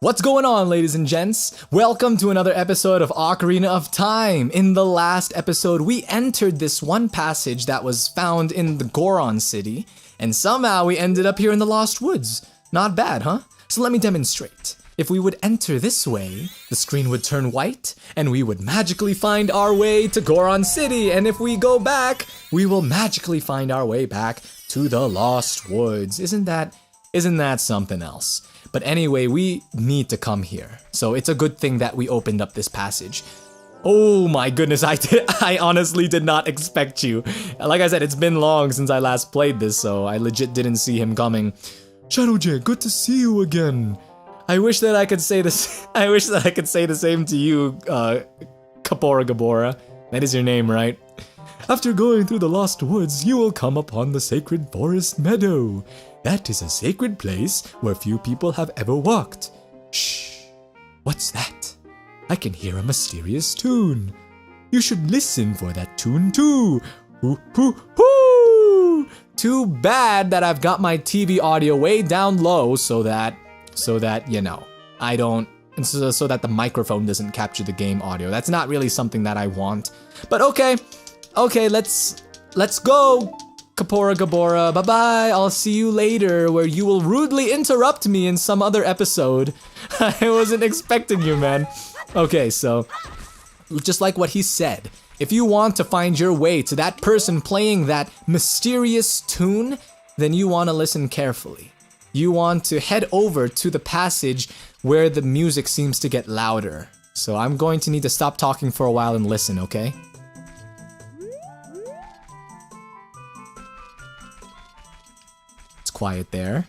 What's going on, ladies and gents? Welcome to another episode of Ocarina of Time. In the last episode, we entered this one passage that was found in the Goron City, and somehow we ended up here in the Lost Woods. Not bad, huh? So let me demonstrate. If we would enter this way, the screen would turn white, and we would magically find our way to Goron City, and if we go back, we will magically find our way back to the Lost Woods. Isn't that something else? But anyway, we need to come here. So it's a good thing that we opened up this passage. Oh my goodness, I honestly did not expect you. Like I said, it's been long since I last played this, so I legit didn't see him coming. ShdwjGaming, good to see you again. I wish that I could say this. I wish that I could say the same to you, Gabora. That is your name, right? After going through the Lost Woods, you will come upon the sacred forest meadow. That is a sacred place where few people have ever walked. Shh! What's that? I can hear a mysterious tune. You should listen for that tune too. Hoo hoo hoo! Too bad that I've got my TV audio way down low so that you know, I don't, so that the microphone doesn't capture the game audio. That's not really something that I want. But okay, let's go. Gabora, bye-bye, I'll see you later, where you will rudely interrupt me in some other episode. I wasn't expecting you, man. Okay, so, just like what he said, if you want to find your way to that person playing that mysterious tune, then you want to listen carefully. You want to head over to the passage where the music seems to get louder. So I'm going to need to stop talking for a while and listen, okay? Quiet there,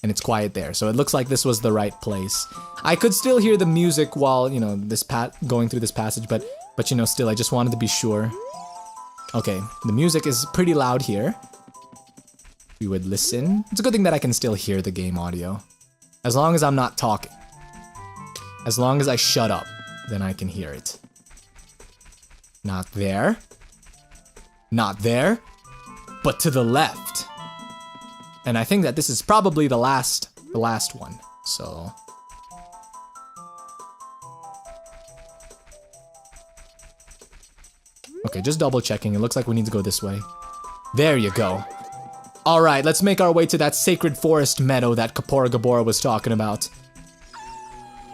and it's quiet there, so it looks like this was the right place. I could still hear the music while, you know, going through this passage, but you know, still, I just wanted to be sure. Okay, the music is pretty loud here. We would listen. It's a good thing that I can still hear the game audio, as long as I'm not talking. As long as I shut up, then I can hear it. Not there. Not there. But to the left. And I think that this is probably the last one, so. Okay, just double checking. It looks like we need to go this way. There you go. All right, let's make our way to that sacred forest meadow that Gabora was talking about.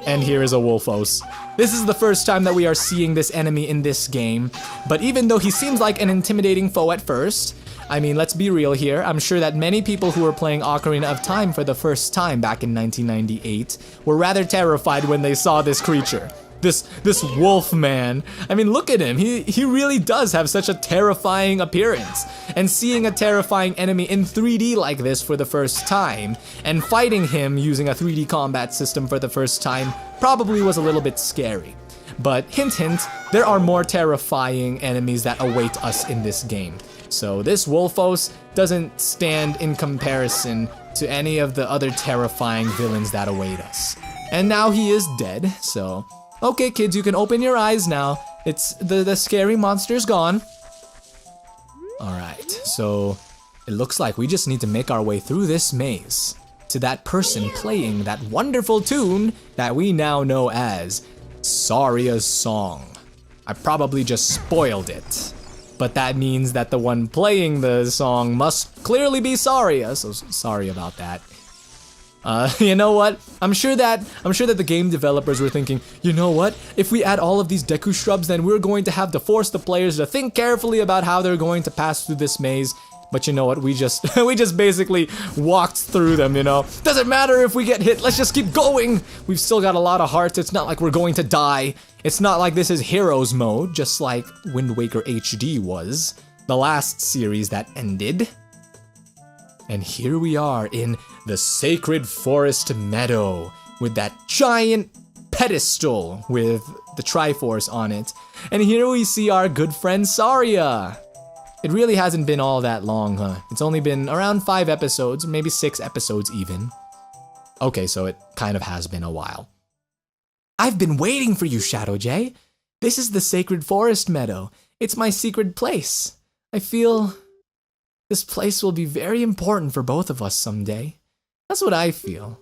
And here is a Wolfos. This is the first time that we are seeing this enemy in this game, but even though he seems like an intimidating foe at first, I mean, let's be real here. I'm sure that many people who were playing Ocarina of Time for the first time back in 1998 were rather terrified when they saw this creature. This wolf man. I mean, look at him. He really does have such a terrifying appearance. And seeing a terrifying enemy in 3D like this for the first time, and fighting him using a 3D combat system for the first time, probably was a little bit scary. But hint hint, there are more terrifying enemies that await us in this game. So this Wolfos doesn't stand in comparison to any of the other terrifying villains that await us. And now he is dead, so. Okay kids, you can open your eyes now. It's the scary monster's gone. Alright, so it looks like we just need to make our way through this maze to that person playing that wonderful tune that we now know as Saria's song. I probably just spoiled it. But that means that the one playing the song must clearly be Saria, so sorry about that. You know what? I'm sure that the game developers were thinking, you know what? If we add all of these Deku shrubs, then we're going to have to force the players to think carefully about how they're going to pass through this maze. But you know what? We just basically walked through them, you know? Doesn't matter if we get hit, let's just keep going! We've still got a lot of hearts, it's not like we're going to die. It's not like this is Heroes mode, just like Wind Waker HD was, the last series that ended. And here we are in the Sacred Forest Meadow, with that giant pedestal with the Triforce on it. And here we see our good friend Saria. It really hasn't been all that long, huh? It's only been around 5 episodes, maybe 6 episodes even. Okay, so it kind of has been a while. I've been waiting for you, ShdwjGaming. This is the Sacred Forest Meadow. It's my secret place. I feel this place will be very important for both of us someday. That's what I feel.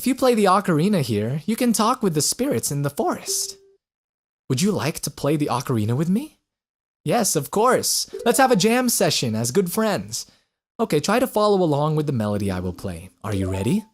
if you play the ocarina here, you can talk with the spirits in the forest. Would you like to play the ocarina with me? Yes, of course. Let's have a jam session as good friends. Okay, try to follow along with the melody I will play. Are you ready?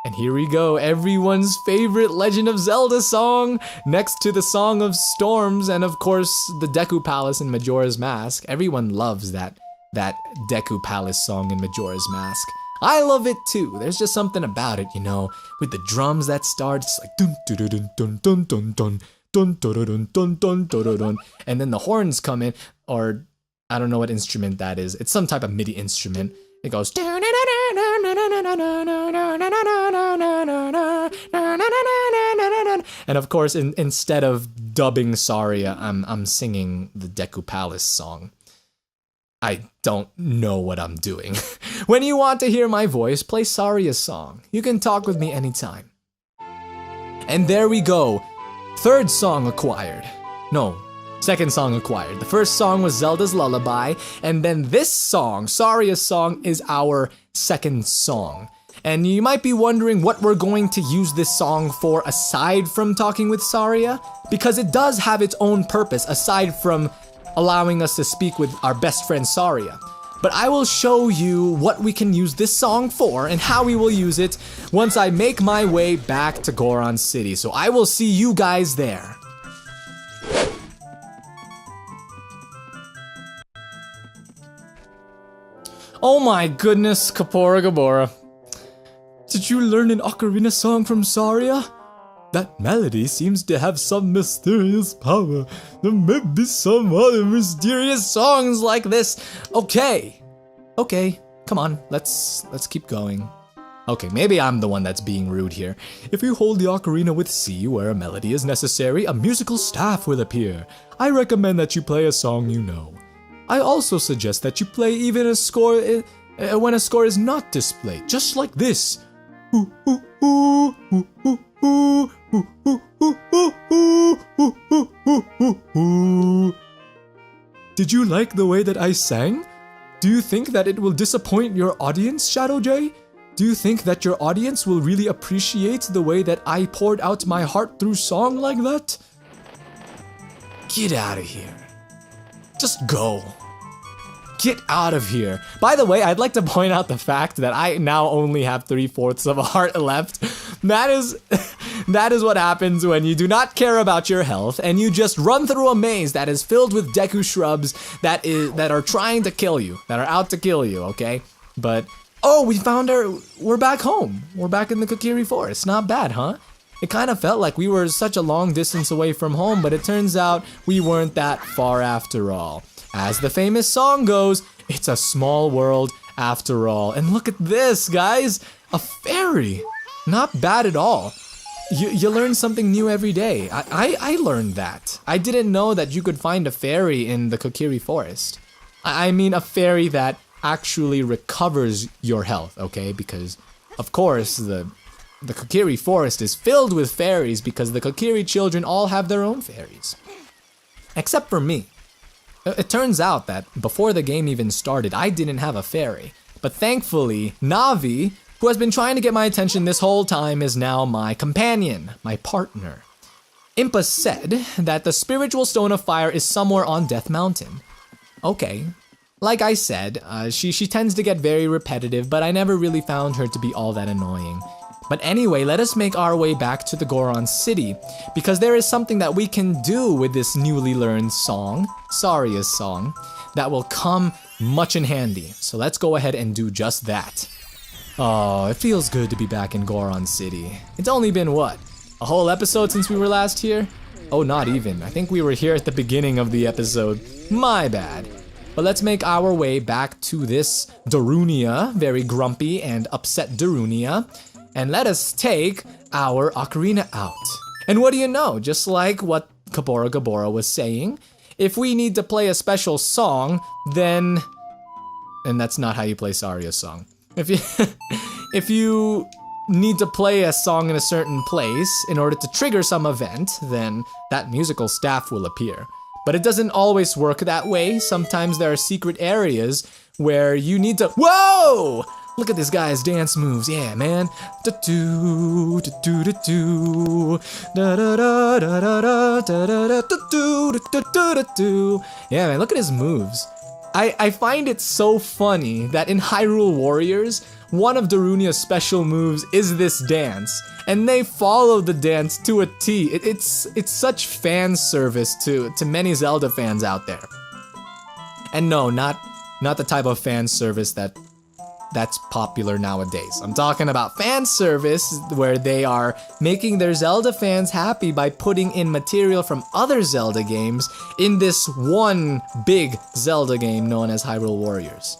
And here we go, everyone's favorite Legend of Zelda song, next to the Song of Storms, and of course, the Deku Palace in Majora's Mask. Everyone loves that Deku Palace song in Majora's Mask. I love it too. There's just something about it, you know, with the drums that start, it's like dun dun dun dun dun dun dun dun dun dun dun dun dun, and then the horns come in, or I don't know what instrument that is. It's some type of MIDI instrument. It goes, and of course, instead of dubbing Saria, I'm singing the Deku Palace song. I don't know what I'm doing. When you want to hear my voice, play Saria's song. You can talk with me anytime. And there we go. Third song acquired. No, second song acquired. The first song was Zelda's Lullaby, and then this song, Saria's song, is our second song. And you might be wondering what we're going to use this song for aside from talking with Saria, because it does have its own purpose aside from allowing us to speak with our best friend Saria. But I will show you what we can use this song for and how we will use it once I make my way back to Goron City. So I will see you guys there. Oh my goodness, Kapora Gabora. Did you learn an ocarina song from Saria? That melody seems to have some mysterious power. There may be some other mysterious songs like this. Okay, come on, let's keep going. Okay, maybe I'm the one that's being rude here. If you hold the ocarina with C where a melody is necessary, a musical staff will appear. I recommend that you play a song you know. I also suggest that you play even a score when a score is not displayed, just like this. Did you like the way that I sang? Do you think that it will disappoint your audience, ShdwjGaming? Do you think that your audience will really appreciate the way that I poured out my heart through song like that? Get out of here. Just go. Get out of here. By the way, I'd like to point out the fact that I now only have 3/4 of a heart left. That is what happens when you do not care about your health and you just run through a maze that is filled with Deku shrubs that are trying to kill you, that are out to kill you, okay? But, oh, we're back home. We're back in the Kokiri Forest. Not bad, huh? It kind of felt like we were such a long distance away from home, but it turns out we weren't that far after all. As the famous song goes, it's a small world after all. And look at this, guys, a fairy. Not bad at all. You learn something new every day. I learned that. I didn't know that you could find a fairy in the Kokiri Forest. I mean a fairy that actually recovers your health, okay? Because, of course, the Kokiri Forest is filled with fairies because the Kokiri children all have their own fairies. Except for me. It turns out that before the game even started, I didn't have a fairy. But thankfully, Navi, who has been trying to get my attention this whole time, is now my companion, my partner. Impa said that the spiritual stone of fire is somewhere on Death Mountain. Okay. Like I said, she tends to get very repetitive, but I never really found her to be all that annoying. But anyway, let us make our way back to the Goron City, because there is something that we can do with this newly learned song, Saria's song, that will come much in handy. So let's go ahead and do just that. Oh, it feels good to be back in Goron City. It's only been what? A whole episode since we were last here? Oh, not even. I think we were here at the beginning of the episode. My bad. But let's make our way back to this Darunia, very grumpy and upset Darunia. And let us take our ocarina out. And what do you know? Just like what Kapora Gabora was saying, if we need to play a special song, then... And that's not how you play Saria's song. If you need to play a song in a certain place in order to trigger some event, then that musical staff will appear. But it doesn't always work that way. Sometimes there are secret areas where you need to... Whoa! Look at this guy's dance moves. Yeah, man. Da-doo, da-doo, da-doo. Da-da-da-da-da-da, da-da-da-da-doo, da-da-da-da-doo. Yeah, man, look at his moves. I find it so funny that in Hyrule Warriors, one of Darunia's special moves is this dance, and they follow the dance to a T. It's such fan service to many Zelda fans out there. And no, not the type of fan service that's popular nowadays. I'm talking about fan service where they are making their Zelda fans happy by putting in material from other Zelda games in this one big Zelda game known as Hyrule Warriors.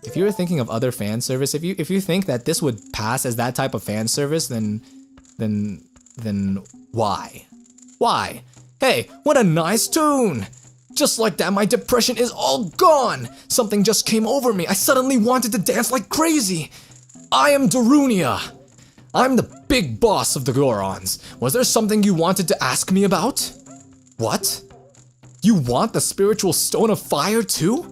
If you were thinking of other fan service, if you think that this would pass as that type of fan service, then why? Why? Hey, what a nice tune! Just like that, my depression is all gone! Something just came over me. I suddenly wanted to dance like crazy. I am Darunia. I'm the big boss of the Gorons. Was there something you wanted to ask me about? What? You want the spiritual stone of fire too?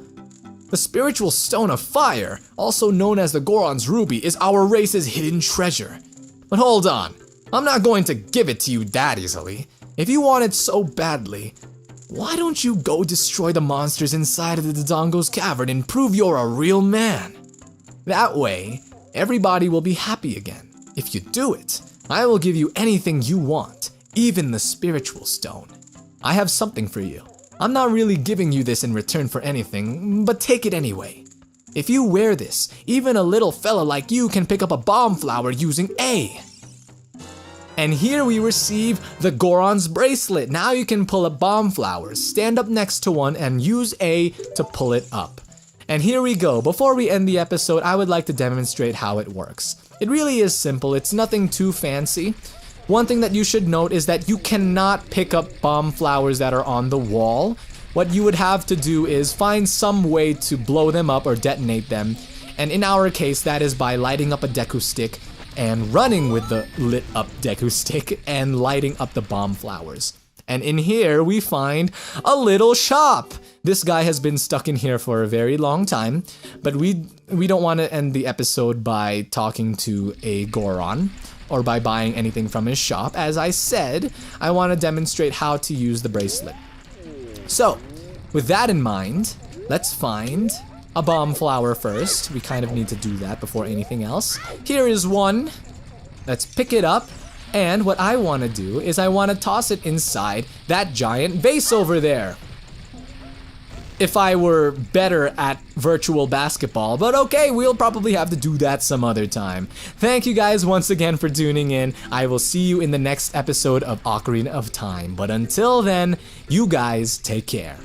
The spiritual stone of fire, also known as the Goron's ruby, is our race's hidden treasure. But hold on. I'm not going to give it to you that easily. If you want it so badly, why don't you go destroy the monsters inside of the Dodongo's cavern and prove you're a real man? That way, everybody will be happy again. If you do it, I will give you anything you want, even the spiritual stone. I have something for you. I'm not really giving you this in return for anything, but take it anyway. If you wear this, even a little fella like you can pick up a bomb flower using A. And here we receive the Goron's bracelet. Now you can pull up bomb flowers, stand up next to one, and use A to pull it up. And here we go. Before we end the episode, I would like to demonstrate how it works. It really is simple. It's nothing too fancy. One thing that you should note is that you cannot pick up bomb flowers that are on the wall. What you would have to do is find some way to blow them up or detonate them. And in our case, that is by lighting up a Deku stick and running with the lit up Deku stick and lighting up the bomb flowers. And in here we find a little shop. This guy has been stuck in here for a very long time, but we don't want to end the episode by talking to a Goron or by buying anything from his shop. As I said, I want to demonstrate how to use the bracelet. So, with that in mind, let's find a bomb flower first. We kind of need to do that before anything else. Here is one. Let's pick it up. And what I want to do is I want to toss it inside that giant vase over there. If I were better at virtual basketball, but okay, we'll probably have to do that some other time. Thank you guys once again for tuning in. I will see you in the next episode of Ocarina of Time. But until then, you guys take care.